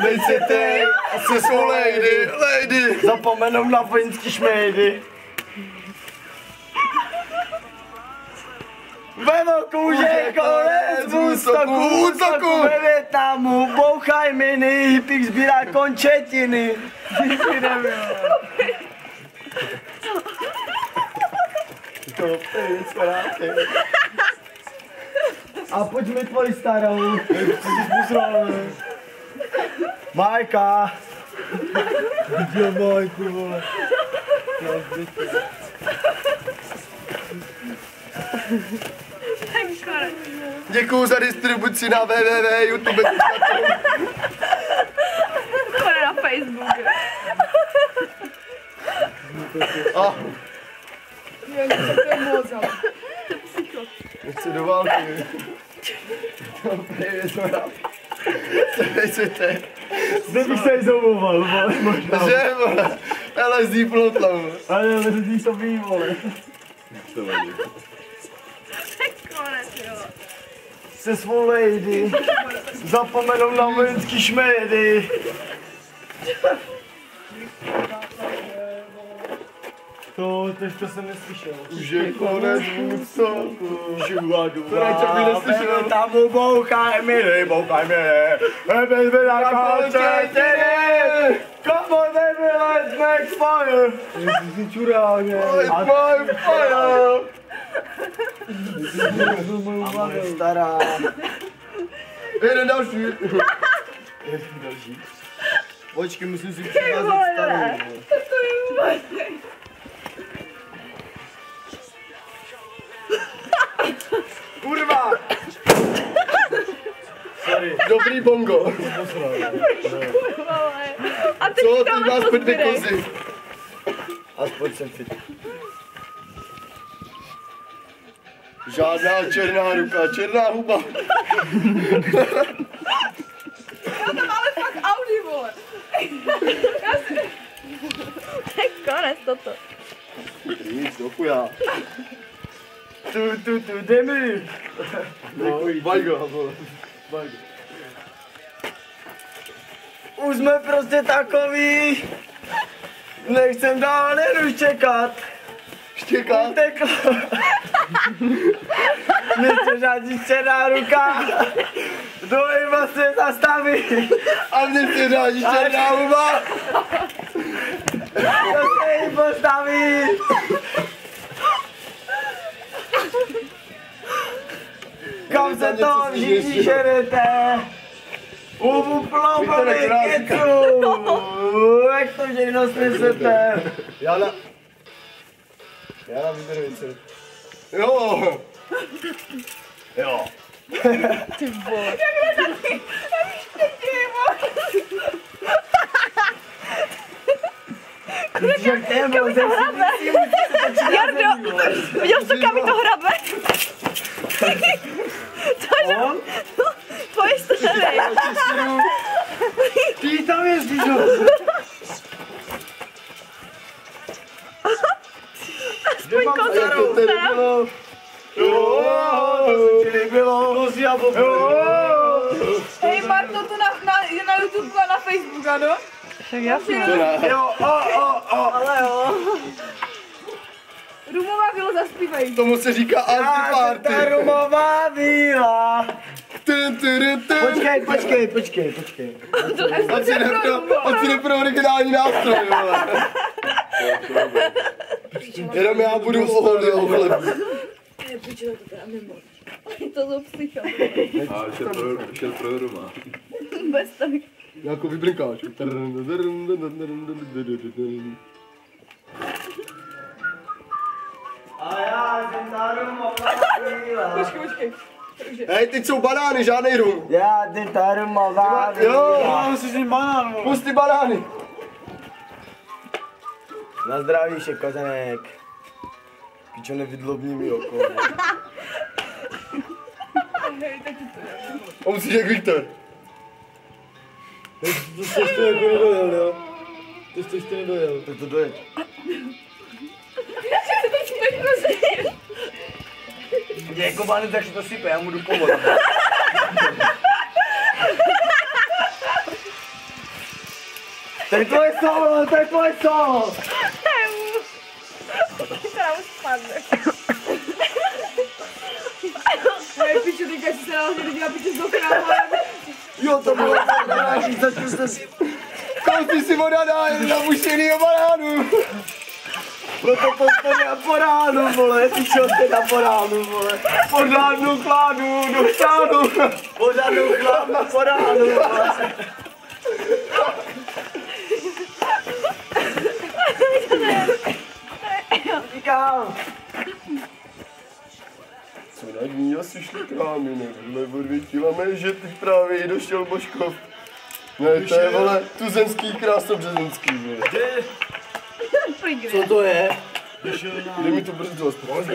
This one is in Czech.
Nejcete, asi jsou lady. Zapomenou na vojenský šmejdy. Ve kůže konec útoku ve Vietnamu, bouchaj mini, hippík sbírá končetiny. A pojď mi tvoji starou. Majka. Kde Majku, vole? Děkuju za distribuci na www.youtube.com. Na Facebooku. To je moc, ale. Nechci do války. Nejcete. Zde bych se jí zomluval, vole, možná. Že, vole? LSD plotla, vole. Ale lidi jsou ví, vole. To vadí. Se svou lady. Zapomenou na vojenský šmejdy. To jsem neslyšel. Už je konec útoku. To nečo by neslyšel. Tam bouchaj mi, bez byla končetiny. Come on baby, let's make fire. Ježiši čuráně. Let's make fire. Moje stará. Jeden další. Další. Počkej, musím si přivázat starou. Kurva! Sorry. Dobrý bongo. A teď Co, tam ty máš aspoň dvě zbydej. kozy. Aspoň jsem fit. Žádná černá ruka, černá huba. Já tam máme fakt Audi, vole. Tak konec toto. Nic, do chuja. Dej mi. No, Vajgo, vole. Vajgo. Už jsme prostě takový. Nechcem dál jen už čekat. Štěká. Utekl. Mě žádný černá ruka. Dojma se zastaví. A mě se řádí černá huba. To se jí postaví. Kam se to všichni žerete? U plombových kyců. Jak to všechno snesete? Jana vyberu něco. Jo. Jo. Ty vole. Jardo, viděl jsi to, kam mi to hrabe? Cože? Tvoje strany. Ty tam jezdíš, jo? Aspoň kozorou. To se ti líbilo. Hej, Marto, to na YouTube a na Facebook, ano? Však jasně. Jo, ale jo. Rumová vilo zaspívají. Tomu se říká antiparty. Ta rumová víla. Počkej. On si nepro originální nástroj, vole. Jenom já budu ohlebný. To jsou psycho. A šel pro Roma. Bez toho. Jako vybrinkáč. A já jsem ta rumová víla. Počkej. Hej, teď jsou banány, žádnej rum. Já jsem ta rumová víla. Jo, musíš jít banán, vole. Pusty banány. Na zdraví, šekozenek. Pičo, nevydlobní mi oko. On musí jak Viktor. To jsi ještě jako nedojel, jo? To jsi ještě nedojel. Tak to dojeď. Jako bány, tak si to sype, já mu jdu pomoct. To je tvoje solo, to je tvoje solo. Teraz spadnę. Moje piče, teďka si se nahoře dělá piče s okrámem. Jo, to bylo záží, Kousí si voda dá na bušenýho banánu. Proto postavě po ránu, vole, ty čoty na po ránu, vole. Pořádnou chládu do stánu. Pořádnou chládu po ránu, vole. Říkám. Co na ní asi šli krámy, nevíme, odvětíme, že teď právě i došel Božkov. Ne, to je, vole, tuzemský krásnobřezenský, vole. Co to je? Kde mi to brzdo aspoň.